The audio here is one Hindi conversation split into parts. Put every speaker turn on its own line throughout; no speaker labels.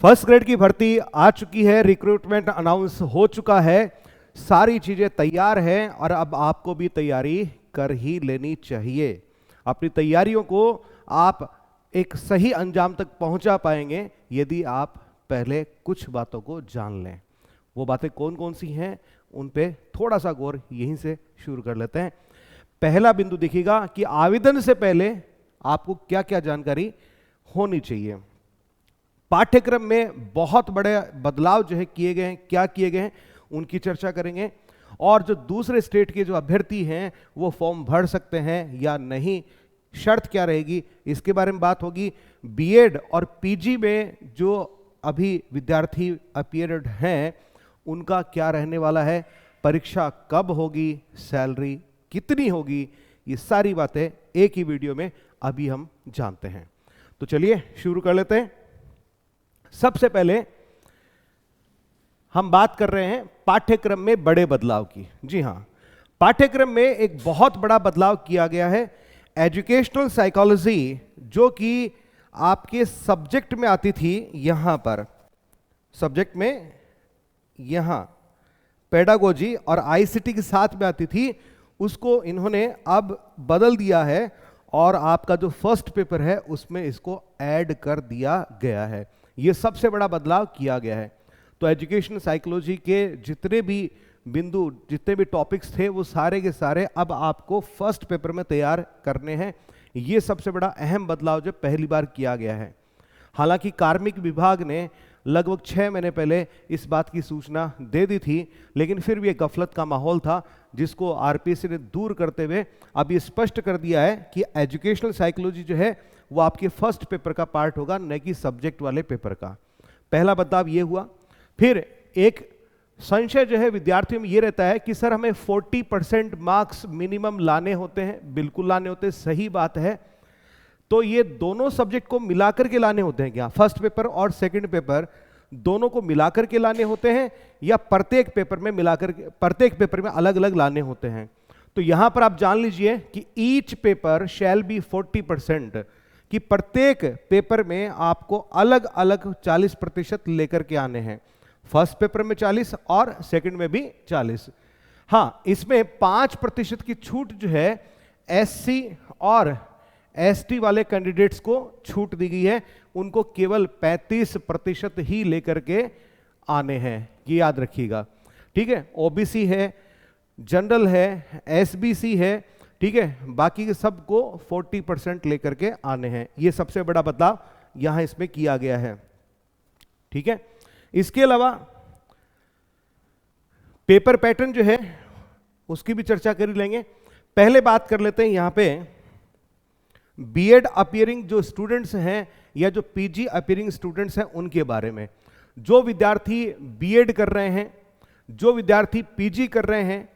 फर्स्ट ग्रेड की भर्ती आ चुकी है, रिक्रूटमेंट अनाउंस हो चुका है, सारी चीजें तैयार हैं और अब आपको भी तैयारी कर ही लेनी चाहिए। अपनी तैयारियों को आप एक सही अंजाम तक पहुंचा पाएंगे यदि आप पहले कुछ बातों को जान लें। वो बातें कौन कौन सी हैं उन पे थोड़ा सा गौर यहीं से शुरू कर लेते हैं। पहला बिंदु देखिएगा कि आवेदन से पहले आपको क्या क्या जानकारी होनी चाहिए। पाठ्यक्रम में बहुत बड़े बदलाव जो है किए गए हैं, क्या किए गए हैं उनकी चर्चा करेंगे। और जो दूसरे स्टेट के जो अभ्यर्थी हैं वो फॉर्म भर सकते हैं या नहीं, शर्त क्या रहेगी, इसके बारे में बात होगी। बीएड और पीजी में जो अभी विद्यार्थी अपीयर्ड हैं उनका क्या रहने वाला है, परीक्षा कब होगी, सैलरी कितनी होगी, ये सारी बातें एक ही वीडियो में अभी हम जानते हैं। तो चलिए शुरू कर लेते हैं। सबसे पहले हम बात कर रहे हैं पाठ्यक्रम में बड़े बदलाव की। जी हां, पाठ्यक्रम में एक बहुत बड़ा बदलाव किया गया है। एजुकेशनल साइकोलॉजी जो कि आपके सब्जेक्ट में आती थी, यहां पर सब्जेक्ट में यहां पेडागोजी और आईसीटी के साथ में आती थी, उसको इन्होंने अब बदल दिया है और आपका जो फर्स्ट पेपर है उसमें इसको ऐड कर दिया गया है। यह सबसे बड़ा बदलाव किया गया है। तो एजुकेशन साइकोलॉजी के जितने भी बिंदु, जितने भी टॉपिक्स थे वो सारे के सारे अब आपको फर्स्ट पेपर में तैयार करने हैं। यह सबसे बड़ा अहम बदलाव जो पहली बार किया गया है। हालांकि कार्मिक विभाग ने लगभग 6 महीने पहले इस बात की सूचना दे दी थी, लेकिन फिर भी एक गफलत का माहौल था जिसको आरपीएससी ने दूर करते हुए अब ये स्पष्ट कर दिया है कि एजुकेशनल साइकोलॉजी जो है वो आपके फर्स्ट पेपर का पार्ट होगा, न कि सब्जेक्ट वाले पेपर का। पहला बदलाव ये हुआ। फिर एक संशय जो है विद्यार्थियों में ये रहता है कि सर हमें 40% मार्क्स मिनिमम लाने होते हैं। बिल्कुल लाने होते हैं, सही बात है। तो ये दोनों सब्जेक्ट को मिलाकर के लाने होते हैं क्या, फर्स्ट पेपर और सेकंड पेपर दोनों को मिलाकर के लाने होते हैं या प्रत्येक पेपर में मिलाकर, प्रत्येक पेपर में अलग अलग लाने होते हैं? तो यहां पर आप जान लीजिए कि ईच पेपर शैल बी 40%, कि प्रत्येक पेपर में आपको अलग अलग 40% लेकर के आने हैं। फर्स्ट पेपर में 40 और सेकंड में भी 40। हां, इसमें 5% की छूट जो है एससी और एसटी वाले कैंडिडेट्स को छूट दी गई है। उनको केवल 35% ही लेकर के आने हैं, ये याद रखिएगा। ठीक है, ओबीसी है, जनरल है, एसबीसी है, ठीक है, बाकी के सबको 40% लेकर के आने हैं। ये सबसे बड़ा बदलाव यहां इसमें किया गया है। ठीक है, इसके अलावा पेपर पैटर्न जो है उसकी भी चर्चा कर लेंगे। पहले बात कर लेते हैं यहां पे बीएड अपीयरिंग जो स्टूडेंट्स हैं या जो पीजी अपीयरिंग स्टूडेंट्स हैं उनके बारे में। जो विद्यार्थी बीएड कर रहे हैं, जो विद्यार्थी पीजी कर रहे हैं,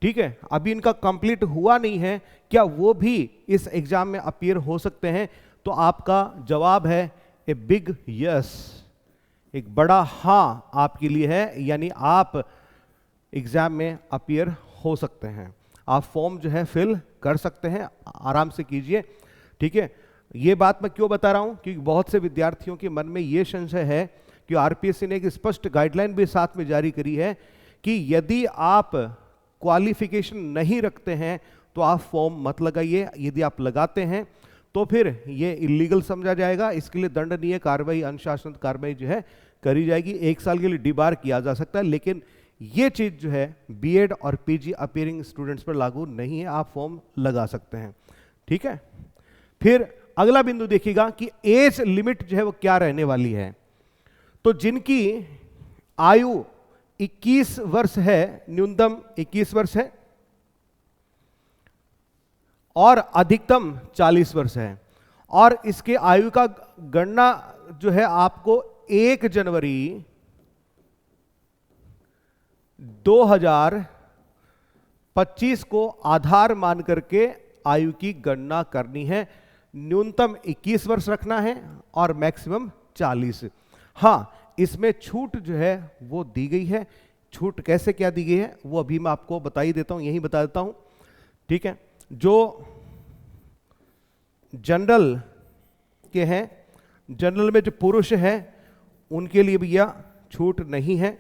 ठीक है, अभी इनका कंप्लीट हुआ नहीं है, क्या वो भी इस एग्जाम में अपीयर हो सकते हैं? तो आपका जवाब है ए बिग यस, एक बड़ा हां आपके लिए है, यानी आप एग्जाम में अपीयर हो सकते हैं। आप फॉर्म जो है फिल कर सकते हैं, आराम से कीजिए। ठीक है, ये बात मैं क्यों बता रहा हूं, क्योंकि बहुत से विद्यार्थियों के मन में यह संशय है कि आरपीएससी ने एक स्पष्ट गाइडलाइन भी साथ में जारी करी है कि यदि आप क्वालिफिकेशन नहीं रखते हैं तो आप फॉर्म मत लगाइए। यदि आप लगाते हैं तो फिर ये इलीगल समझा जाएगा। इसके लिए दंडनीय कार्रवाई, अनुशासन कार्रवाई जो है करी जाएगी। 1 साल के लिए डिबार किया जा सकता है। लेकिन ये चीज जो है बीएड और पीजी अपीयरिंग स्टूडेंट्स पर लागू नहीं है, आप फॉर्म लगा सकते हैं। ठीक है, फिर अगला बिंदु देखिएगा कि एज लिमिट जो है वो क्या रहने वाली है। तो जिनकी आयु 21 वर्ष है, न्यूनतम 21 वर्ष है और अधिकतम 40 वर्ष है, और इसके आयु का गणना जो है आपको 1 जनवरी 2025 को आधार मान करके आयु की गणना करनी है। न्यूनतम 21 वर्ष रखना है और मैक्सिमम 40। हां, इसमें छूट जो है वो दी गई है। छूट कैसे क्या दी गई है वो अभी मैं आपको बता ही देता हूं, यही बता देता हूं। ठीक है, जो जनरल के हैं, जनरल में जो पुरुष हैं उनके लिए भैया छूट नहीं है,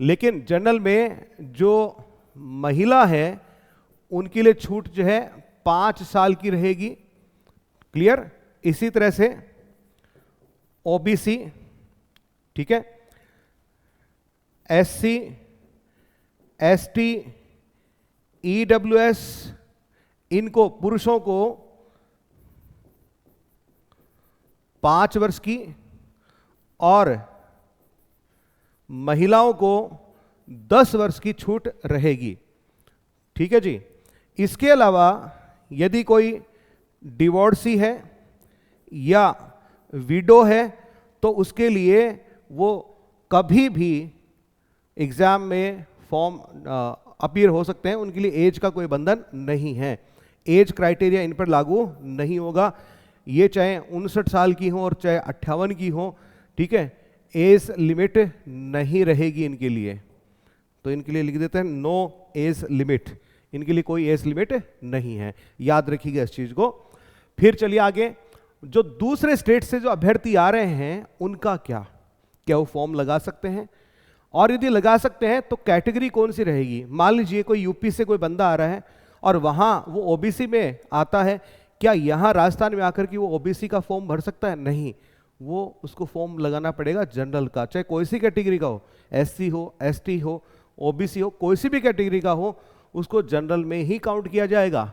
लेकिन जनरल में जो महिला है उनके लिए छूट जो है 5 साल की रहेगी। क्लियर? इसी तरह से ओबीसी, ठीक है, एससी, एसटी, ईडब्ल्यूएस, इनको पुरुषों को 5 वर्ष की और महिलाओं को 10 वर्ष की छूट रहेगी। ठीक है जी। इसके अलावा यदि कोई डिवोर्सी है या विडो है तो उसके लिए वो कभी भी एग्जाम में फॉर्म अपीयर हो सकते हैं, उनके लिए एज का कोई बंधन नहीं है, एज क्राइटेरिया इन पर लागू नहीं होगा। ये चाहे 59 साल की हो और चाहे 58 की हो, ठीक है, एज लिमिट नहीं रहेगी इनके लिए। तो इनके लिए लिख देते हैं नो एज लिमिट, इनके लिए कोई एज लिमिट नहीं है, याद रखिएगा इस चीज को। फिर चलिए आगे, जो दूसरे स्टेट से जो अभ्यर्थी आ रहे हैं उनका क्या वो फॉर्म लगा सकते हैं? और यदि लगा सकते हैं तो कैटेगरी कौन सी रहेगी? मान लीजिए कोई यूपी से कोई बंदा आ रहा है और वहां वो ओबीसी में आता है, क्या यहां राजस्थान में आकर के वो ओबीसी का फॉर्म भर सकता है? नहीं, वो उसको फॉर्म लगाना पड़ेगा जनरल का, चाहे कोई सी कैटेगरी का हो, एससी हो, एसटी हो, ओबीसी हो, कोई सी भी कैटेगरी का हो, उसको जनरल में ही काउंट किया जाएगा।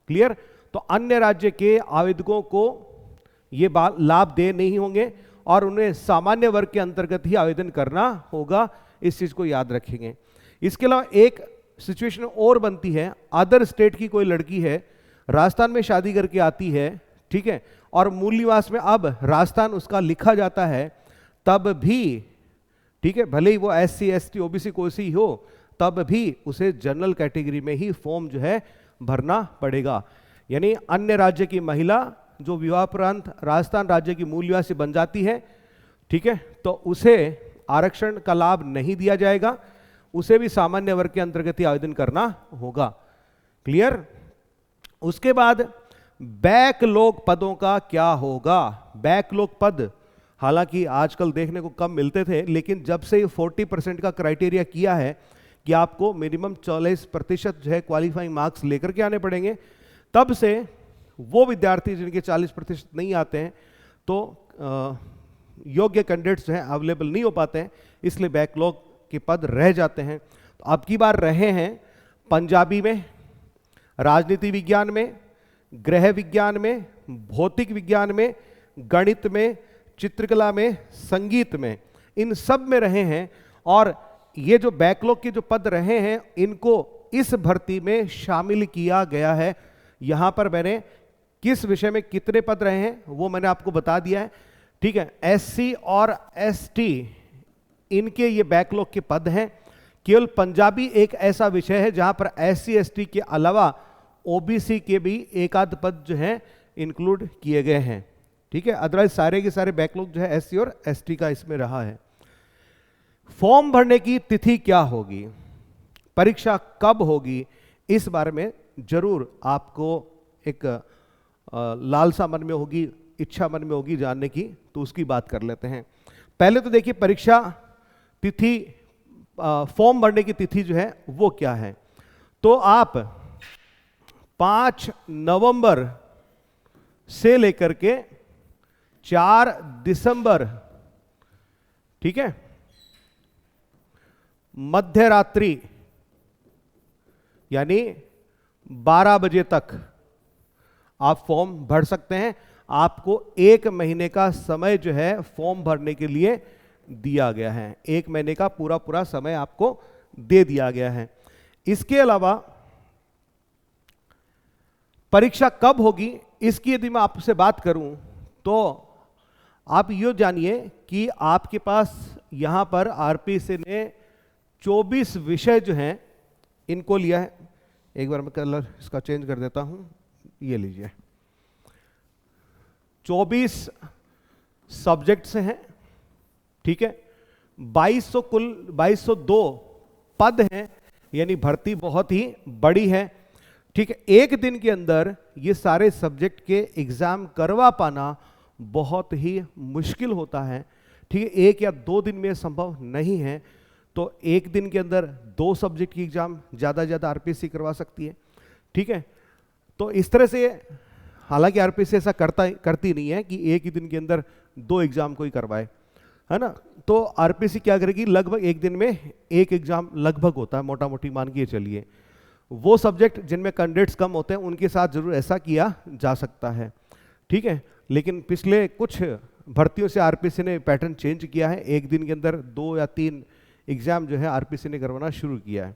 क्लियर? तो अन्य राज्य के आवेदकों को ये लाभ दे नहीं होंगे और उन्हें सामान्य वर्ग के अंतर्गत ही आवेदन करना होगा, इस चीज को याद रखेंगे। इसके अलावा एक सिचुएशन और बनती है, अदर स्टेट की कोई लड़की है, राजस्थान में शादी करके आती है, ठीक है, और मूल निवास में अब राजस्थान उसका लिखा जाता है, तब भी, ठीक है, भले ही वो एससी, एसटी, ओबीसी कोई सी हो, तब भी उसे जनरल कैटेगरी में ही फॉर्म जो है भरना पड़ेगा। यानी अन्य राज्य की महिला जो विवाहोपरांत राजस्थान राज्य की मूल निवासी बन जाती है, ठीक है, तो उसे आरक्षण का लाभ नहीं दिया जाएगा, उसे भी सामान्य वर्ग के अंतर्गत ही आवेदन करना होगा। क्लियर? उसके बाद बैकलॉग पदों का क्या होगा? बैकलॉग पद हालांकि आजकल देखने को कम मिलते थे, लेकिन जब से 40% का क्राइटेरिया किया है कि आपको मिनिमम 40% जो है क्वालिफाइंग मार्क्स लेकर के आने पड़ेंगे, तब से वो विद्यार्थी जिनके 40% नहीं आते हैं तो योग्य कैंडिडेट्स जो हैं अवेलेबल नहीं हो पाते हैं, इसलिए बैकलॉग के पद रह जाते हैं। तो अब की बार रहे हैं पंजाबी में, राजनीति विज्ञान में, गृह विज्ञान में, भौतिक विज्ञान में, गणित में, चित्रकला में, संगीत में, इन सब में रहे हैं। और ये जो बैकलॉग के जो पद रहे हैं इनको इस भर्ती में शामिल किया गया है। यहां पर मैंने किस विषय में कितने पद रहे हैं वो मैंने आपको बता दिया है। ठीक है, एससी और एसटी इनके ये बैकलॉग के पद हैं। केवल पंजाबी एक ऐसा विषय है जहां पर एससी एसटी के अलावा ओबीसी के भी एक आध पद जो हैं इंक्लूड किए गए हैं। ठीक है, अदरवाइज सारे के सारे बैकलॉग जो है एससी और एसटी का इसमें रहा है। फॉर्म भरने की तिथि क्या होगी, परीक्षा कब होगी, इस बारे में जरूर आपको एक लालसा मन में होगी, इच्छा मन में होगी जानने की, तो उसकी बात कर लेते हैं। पहले तो देखिए परीक्षा तिथि, फॉर्म भरने की तिथि जो है वो क्या है। तो आप 5 नवंबर से लेकर के 4 दिसंबर, ठीक है, मध्य रात्रि यानी 12 बजे तक आप फॉर्म भर सकते हैं। आपको 1 महीने का समय जो है फॉर्म भरने के लिए दिया गया है। 1 महीने का पूरा पूरा समय आपको दे दिया गया है। इसके अलावा परीक्षा कब होगी इसकी यदि मैं आपसे बात करूं तो आप ये जानिए कि आपके पास यहां पर आरपीसी ने 24 विषय जो हैं इनको लिया है। एक बार मैं कलर इसका चेंज कर देता हूं, ये लीजिए, 24 सब्जेक्ट्स हैं। ठीक है, 2200 कुल 2202 पद हैं, यानी भर्ती बहुत ही बड़ी है। ठीक है, एक दिन के अंदर ये सारे सब्जेक्ट के एग्जाम करवा पाना बहुत ही मुश्किल होता है। ठीक है, 1 या 2 दिन में संभव नहीं है, तो 1 दिन के अंदर 2 सब्जेक्ट की एग्जाम ज़्यादा से ज़्यादा आरपीएससी करवा सकती है। ठीक है, तो इस तरह से, हालांकि आरपीएससी ऐसा करती नहीं है कि एक ही दिन के अंदर 2 एग्जाम कोई करवाए, है ना। तो आरपीएससी क्या करेगी, लगभग एक दिन में 1 एग्जाम लगभग होता है, मोटा मोटी मान के चलिए। वो सब्जेक्ट जिनमें कैंडिडेट्स कम होते हैं उनके साथ जरूर ऐसा किया जा सकता है। ठीक है, लेकिन पिछले कुछ भर्तियों से आरपीएससी ने पैटर्न चेंज किया है, एक दिन के अंदर 2 या 3 एग्जाम जो है आरपीएससी ने करवाना शुरू किया है।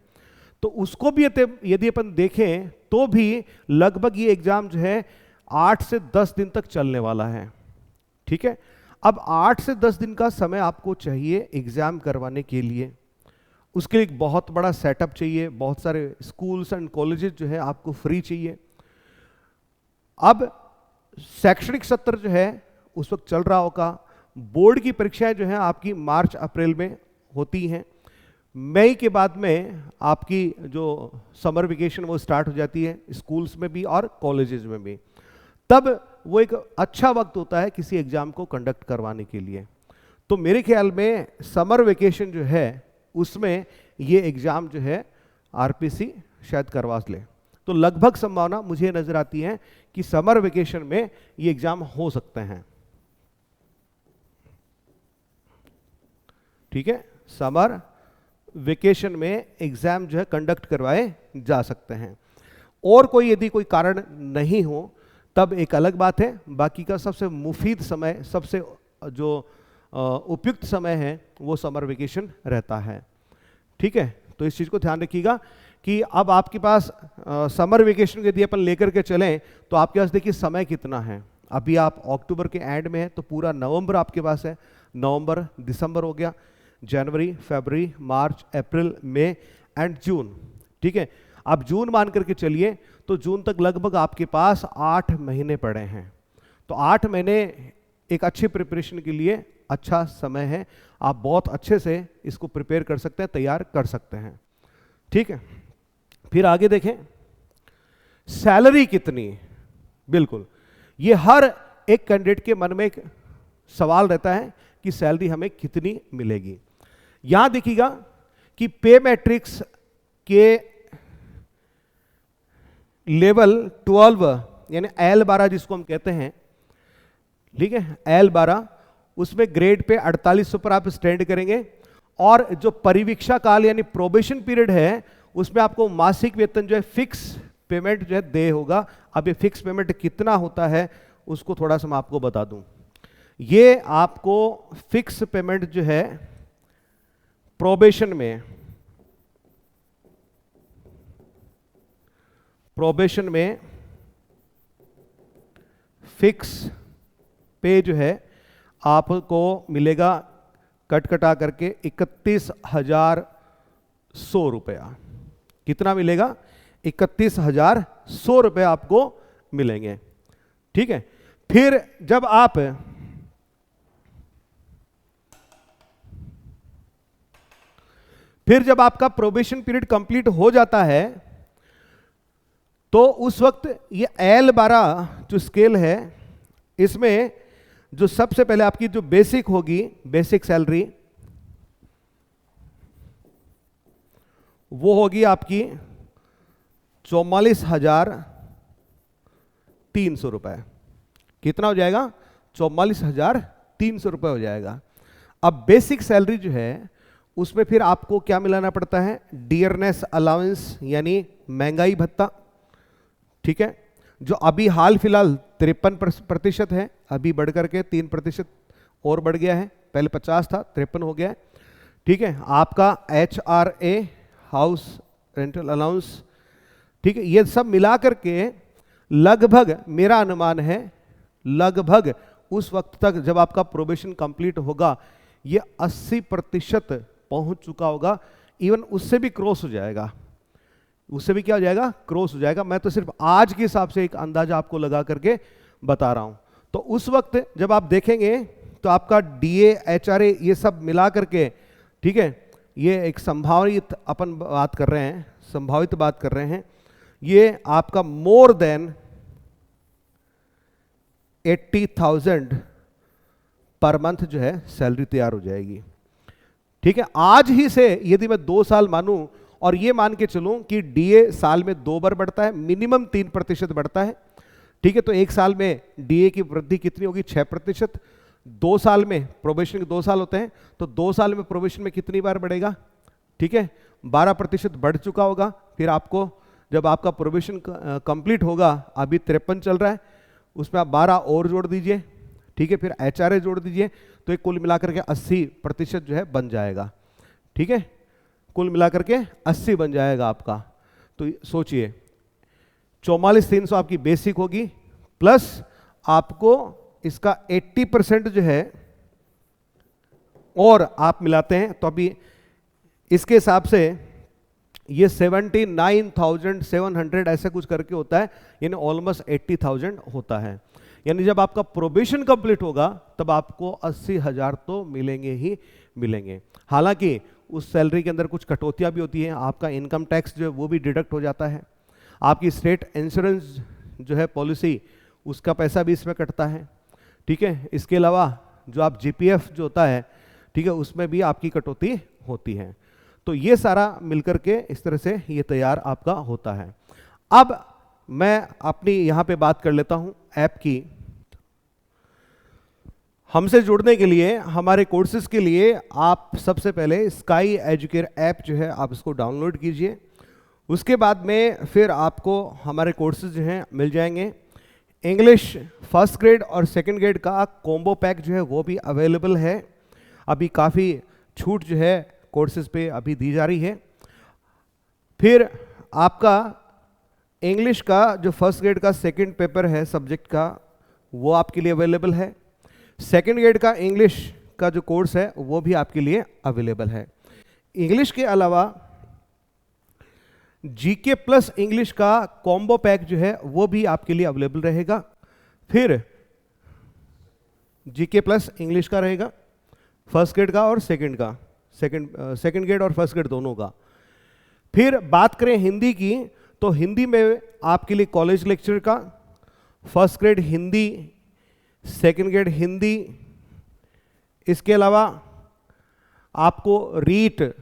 तो उसको भी यदि अपन देखें तो भी लगभग ये एग्जाम जो है 8 से 10 दिन तक चलने वाला है। ठीक है, अब 8 से 10 दिन का समय आपको चाहिए एग्जाम करवाने के लिए। उसके लिए एक बहुत बड़ा सेटअप चाहिए, बहुत सारे स्कूल्स एंड कॉलेजेस जो है आपको फ्री चाहिए। अब शैक्षणिक सत्र जो है उस वक्त चल रहा होगा, बोर्ड की परीक्षाएं जो है आपकी मार्च अप्रैल में होती हैं, मई के बाद में आपकी जो समर वेकेशन वो स्टार्ट हो जाती है स्कूल्स में भी और कॉलेजेस में भी। तब वो एक अच्छा वक्त होता है किसी एग्जाम को कंडक्ट करवाने के लिए। तो मेरे ख्याल में समर वेकेशन जो है उसमें ये एग्जाम जो है आरपीएससी शायद करवा ले। तो लगभग संभावना मुझे नजर आती है कि समर वेकेशन में ये एग्जाम हो सकते हैं। ठीक है, समर वेकेशन में एग्जाम जो है कंडक्ट करवाए जा सकते हैं। और कोई यदि कोई कारण नहीं हो तब एक अलग बात है, बाकी का सबसे मुफीद समय, सबसे जो उपयुक्त समय है वो समर वेकेशन रहता है। ठीक है, तो इस चीज़ को ध्यान रखिएगा कि अब आपके पास समर वेकेशन यदि अपन लेकर के चलें तो आपके पास देखिए समय कितना है। अभी आप अक्टूबर के एंड में है तो पूरा नवंबर आपके पास है, नवंबर दिसंबर हो गया, जनवरी फरवरी मार्च अप्रैल मई एंड जून। ठीक है, आप जून मान करके चलिए तो जून तक लगभग आपके पास 8 महीने पड़े हैं। तो 8 महीने एक अच्छी प्रिपरेशन के लिए अच्छा समय है, आप बहुत अच्छे से इसको प्रिपेयर कर सकते हैं, तैयार कर सकते हैं। ठीक है, फिर आगे देखें सैलरी कितनी। बिल्कुल, ये हर एक कैंडिडेट के मन में एक सवाल रहता है कि सैलरी हमें कितनी मिलेगी। यहां देखिएगा कि पे मैट्रिक्स के लेवल 12 यानी L12 जिसको हम कहते हैं, ठीक है, L12 उसमें ग्रेड पे 4800 पर आप स्टैंड करेंगे। और जो परिवीक्षा काल यानी प्रोबेशन पीरियड है उसमें आपको मासिक वेतन जो है फिक्स पेमेंट जो है दे होगा। अब ये फिक्स पेमेंट कितना होता है उसको थोड़ा सा मैं आपको बता दूं। ये आपको फिक्स पेमेंट जो है प्रोबेशन में फिक्स पे जो है आपको मिलेगा कट कटा करके 31,100 रुपया। कितना मिलेगा? 31,100 रुपये आपको मिलेंगे। ठीक है, फिर जब आपका प्रोबेशन पीरियड कंप्लीट हो जाता है तो उस वक्त ये L12 जो स्केल है इसमें जो सबसे पहले आपकी जो बेसिक होगी, बेसिक सैलरी वो होगी आपकी 44,300 रुपए। कितना हो जाएगा? 44,300 रुपए हो जाएगा। अब बेसिक सैलरी जो है उसमें फिर आपको क्या मिलाना पड़ता है? डियरनेस अलाउंस यानी महंगाई भत्ता। ठीक है, जो अभी हाल फिलहाल 53% है, अभी बढ़ करके 3% और बढ़ गया है, पहले 50 था 53 हो गया है। ठीक है, आपका HRA हाउस रेंटल अलाउंस, ठीक है, ये सब मिला करके लगभग मेरा अनुमान है लगभग उस वक्त तक जब आपका प्रोबेशन कंप्लीट होगा ये 80% पहुंच चुका होगा। इवन उससे भी क्रॉस हो जाएगा, उससे भी क्या हो जाएगा? क्रॉस हो जाएगा। मैं तो सिर्फ आज के हिसाब से एक अंदाजा आपको लगा करके बता रहा हूं। तो उस वक्त जब आप देखेंगे तो आपका DA HRA ये सब मिला करके, ठीक है, ये एक संभावित अपन बात कर रहे हैं, संभावित बात कर रहे हैं, ये आपका मोर देन 80,000 पर मंथ जो है सैलरी तैयार हो जाएगी। ठीक है, आज ही से यदि मैं 2 साल मानूं और ये मान के चलूं कि डीए साल में 2 बार बढ़ता है, मिनिमम 3% बढ़ता है। ठीक है, तो 1 साल में डीए की वृद्धि कितनी होगी? 6%। 2 साल में, प्रोबेशन के 2 साल होते हैं, तो 2 साल में प्रोबेशन में कितनी बार बढ़ेगा? ठीक है, 12% बढ़ चुका होगा। फिर आपको जब आपका प्रोबेशन कंप्लीट होगा, अभी 53 चल रहा है, उसमें आप 12 और जोड़ दीजिए। ठीक है, फिर एचआरए जोड़ दीजिए, तो एक कुल मिलाकर के 80% जो है बन जाएगा। ठीक है, कुल मिलाकर के 80 बन जाएगा आपका। तो सोचिए 44,300 आपकी बेसिक होगी, प्लस आपको इसका 80% जो है और आप मिलाते हैं, तो अभी इसके हिसाब से ये 79,700 ऐसा कुछ करके होता है, यानी ऑलमोस्ट 80,000 होता है। यानी जब आपका प्रोबेशन कंप्लीट होगा तब आपको 80,000 तो मिलेंगे ही मिलेंगे। हालांकि उस सैलरी के अंदर कुछ कटौतियां भी होती हैं, आपका इनकम टैक्स जो है वो भी डिडक्ट हो जाता है, आपकी स्टेट इंश्योरेंस जो है पॉलिसी, उसका पैसा भी इसमें कटता है। ठीक है, इसके अलावा जो आप जीपीएफ जो होता है, ठीक है, उसमें भी आपकी कटौती होती है। तो ये सारा मिलकर के इस तरह से ये तैयार आपका होता है। अब मैं अपनी यहाँ पे बात कर लेता हूँ ऐप की। हमसे जुड़ने के लिए, हमारे कोर्सेज के लिए आप सबसे पहले स्काई एजुकेयर ऐप जो है आप इसको डाउनलोड कीजिए। उसके बाद में फिर आपको हमारे कोर्सेज जो हैं मिल जाएंगे। इंग्लिश फर्स्ट ग्रेड और सेकंड ग्रेड का कॉम्बो पैक जो है वो भी अवेलेबल है। अभी काफ़ी छूट जो है कोर्सेज पे अभी दी जा रही है। फिर आपका इंग्लिश का जो फर्स्ट ग्रेड का सेकंड पेपर है सब्जेक्ट का, वो आपके लिए अवेलेबल है। सेकंड ग्रेड का इंग्लिश का जो कोर्स है वो भी आपके लिए अवेलेबल है। इंग्लिश के अलावा जीके प्लस इंग्लिश का कॉम्बो पैक जो है वो भी आपके लिए अवेलेबल रहेगा। फिर जीके प्लस इंग्लिश का रहेगा, फर्स्ट ग्रेड का और सेकंड का, सेकंड ग्रेड और फर्स्ट ग्रेड दोनों का। फिर बात करें हिंदी की, तो हिंदी में आपके लिए कॉलेज लेक्चर का, first grade Hindi, second grade Hindi, इसके अलावा आपको रीट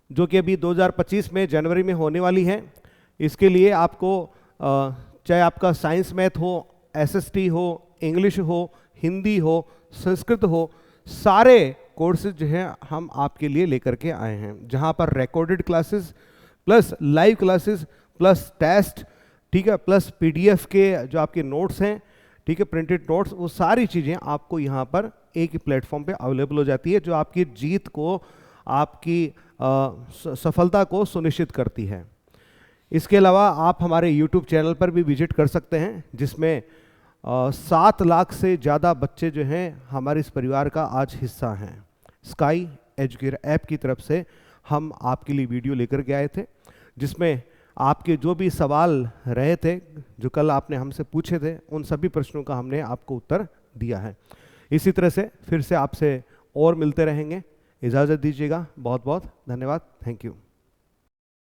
जो कि अभी 2025 में जनवरी में होने वाली है, इसके लिए आपको चाहे आपका साइंस मैथ हो, एसएसटी हो, इंग्लिश हो, हिंदी हो, संस्कृत हो, सारे कोर्सेज जो हैं हम आपके लिए लेकर के आए हैं, जहां पर recorded classes plus live classes plus test, ठीक है, प्लस पीडीएफ के जो आपके नोट्स हैं, ठीक है, प्रिंटेड नोट्स, वो सारी चीज़ें आपको यहाँ पर एक ही प्लेटफॉर्म पे अवेलेबल हो जाती है, जो आपकी जीत को, आपकी सफलता को सुनिश्चित करती है। इसके अलावा आप हमारे YouTube चैनल पर भी विजिट कर सकते हैं, जिसमें 7 लाख से ज़्यादा बच्चे जो हैं हमारे इस परिवार का आज हिस्सा हैं। स्काई एजुकेयर ऐप की तरफ से हम आपके लिए वीडियो लेकर के आए थे, जिसमें आपके जो भी सवाल रहे थे, जो कल आपने हमसे पूछे थे, उन सभी प्रश्नों का हमने आपको उत्तर दिया है। इसी तरह से फिर से आपसे और मिलते रहेंगे। इजाज़त दीजिएगा। बहुत बहुत धन्यवाद। Thank you.